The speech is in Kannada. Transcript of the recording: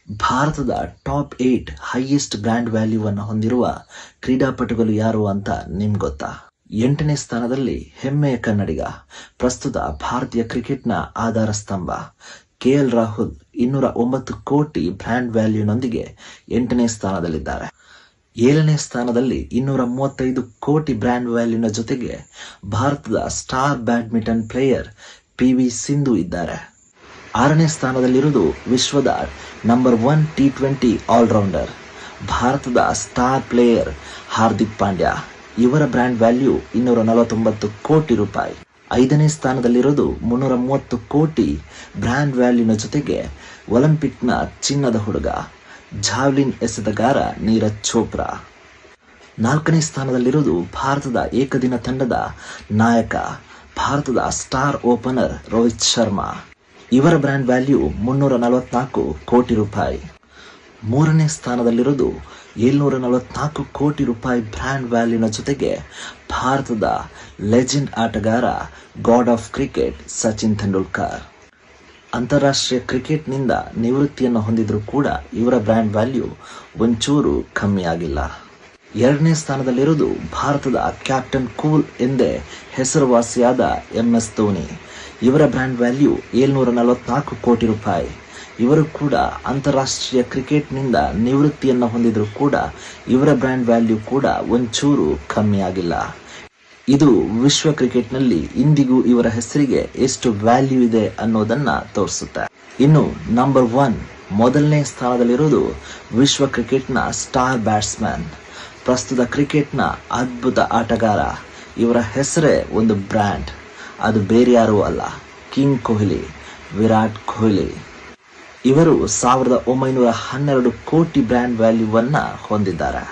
ಭಾರತದ ಟಾಪ್ 8 ಹೈಯೆಸ್ಟ್ ಬ್ರ್ಯಾಂಡ್ ವ್ಯಾಲ್ಯೂವನ್ನು ಹೊಂದಿರುವ ಕ್ರೀಡಾಪಟುಗಳು ಯಾರು ಅಂತ ನಿಮ್ಗೆ ಗೊತ್ತಾ? 8ನೇ ಸ್ಥಾನದಲ್ಲಿ ಹೆಮ್ಮೆಯ ಕನ್ನಡಿಗ, ಪ್ರಸ್ತುತ ಭಾರತೀಯ ಕ್ರಿಕೆಟ್ನ ಆಧಾರ ಸ್ತಂಭ KL ರಾಹುಲ್ 209 ಕೋಟಿ ಬ್ರ್ಯಾಂಡ್ ವ್ಯಾಲ್ಯೂನೊಂದಿಗೆ 8ನೇ ಸ್ಥಾನದಲ್ಲಿದ್ದಾರೆ. 7ನೇ ಸ್ಥಾನದಲ್ಲಿ 235 ಕೋಟಿ ಬ್ರ್ಯಾಂಡ್ ವ್ಯಾಲ್ಯೂನ ಜೊತೆಗೆ ಭಾರತದ star badminton player PV Sindhu ಇದ್ದಾರೆ. 6ನೇ ಸ್ಥಾನದಲ್ಲಿರುವುದು ವಿಶ್ವದ ನಂಬರ್ 1 T20 ಆಲ್ರೌಂಡರ್ ಭಾರತದ ಸ್ಟಾರ್ ಪ್ಲೇಯರ್ ಹಾರ್ದಿಕ್ ಪಾಂಡ್ಯ. ಇವರ ಬ್ರ್ಯಾಂಡ್ ವ್ಯಾಲ್ಯೂ 249 ಕೋಟಿ ರೂಪಾಯಿ. 5ನೇ ಸ್ಥಾನದಲ್ಲಿರೋದು 330 ಕೋಟಿ ಬ್ರ್ಯಾಂಡ್ ವ್ಯಾಲ್ಯೂನ ಜೊತೆಗೆ ಒಲಿಂಪಿಕ್ನ ಚಿನ್ನದ ಹುಡುಗ ಜಾವ್ಲಿನ್ ಎಸೆತಗಾರ ನೀರಜ್ ಚೋಪ್ರಾ. 4ನೇ ಸ್ಥಾನದಲ್ಲಿರೋದು ಭಾರತದ ಏಕದಿನ ತಂಡದ ನಾಯಕ, ಭಾರತದ ಸ್ಟಾರ್ ಓಪನರ್ ರೋಹಿತ್ ಶರ್ಮಾ. ಇವರ ಬ್ರ್ಯಾಂಡ್ ವ್ಯಾಲ್ಯೂ 344 ಕೋಟಿ ರೂಪಾಯಿ. 3ನೇ ಸ್ಥಾನದಲ್ಲಿರೋದು 744 ಕೋಟಿ ರೂಪಾಯಿ ಬ್ರ್ಯಾಂಡ್ ವ್ಯಾಲ್ಯೂನ ಜೊತೆಗೆ ಭಾರತದ ಲೆಜೆಂಡ್ ಆಟಗಾರ, god of cricket Sachin Tendulkar. ಅಂತಾರಾಷ್ಟ್ರೀಯ ಕ್ರಿಕೆಟ್ನಿಂದ ನಿವೃತ್ತಿಯನ್ನು ಹೊಂದಿದ್ರು ಕೂಡ ಇವರ ಬ್ರ್ಯಾಂಡ್ ವ್ಯಾಲ್ಯೂ ಒಂಚೂರು ಕಮ್ಮಿ ಆಗಿಲ್ಲ. 2ನೇ ಸ್ಥಾನದಲ್ಲಿರೋದು ಭಾರತದ ಕ್ಯಾಪ್ಟನ್ ಕೂಲ್ ಎಂದೇ ಹೆಸರುವಾಸಿಯಾದ MS ಧೋನಿ. ಇವರ ಬ್ರ್ಯಾಂಡ್ ವ್ಯಾಲ್ಯೂ 744 ಕೋಟಿ ರೂಪಾಯಿ. ಇವರು ಕೂಡ ಅಂತಾರಾಷ್ಟ್ರೀಯ ಕ್ರಿಕೆಟ್ನಿಂದ ನಿವೃತ್ತಿಯನ್ನು ಹೊಂದಿದ್ರು ಕೂಡ ಇವರ ಬ್ರ್ಯಾಂಡ್ ವ್ಯಾಲ್ಯೂ ಕೂಡ ಒಂಚೂರು ಕಮ್ಮಿ ಆಗಿಲ್ಲ. ಇದು ವಿಶ್ವ ಕ್ರಿಕೆಟ್ನಲ್ಲಿ ಇಂದಿಗೂ ಇವರ ಹೆಸರಿಗೆ ಎಷ್ಟು ವ್ಯಾಲ್ಯೂ ಇದೆ ಅನ್ನೋದನ್ನ ತೋರಿಸುತ್ತೆ. ಇನ್ನು ನಂಬರ್ 1 ಮೊದಲನೇ ಸ್ಥಾನದಲ್ಲಿರೋದು ವಿಶ್ವ ಕ್ರಿಕೆಟ್ನ ಸ್ಟಾರ್ ಬ್ಯಾಟ್ಸ್ಮನ್, ಪ್ರಸ್ತುತ ಕ್ರಿಕೆಟ್ನ ಅದ್ಭುತ ಆಟಗಾರ. ಇವರ ಹೆಸರೇ ಒಂದು ಬ್ರ್ಯಾಂಡ್, ಅದು ಬೇರೆ ಯಾರೂ ಅಲ್ಲ, ಕಿಂಗ್ ಕೊಹ್ಲಿ, ವಿರಾಟ್ ಕೊಹ್ಲಿ. ಇವರು 1912 ಕೋಟಿ ಬ್ರ್ಯಾಂಡ್ ವ್ಯಾಲ್ಯೂವನ್ನ ಹೊಂದಿದ್ದಾರೆ.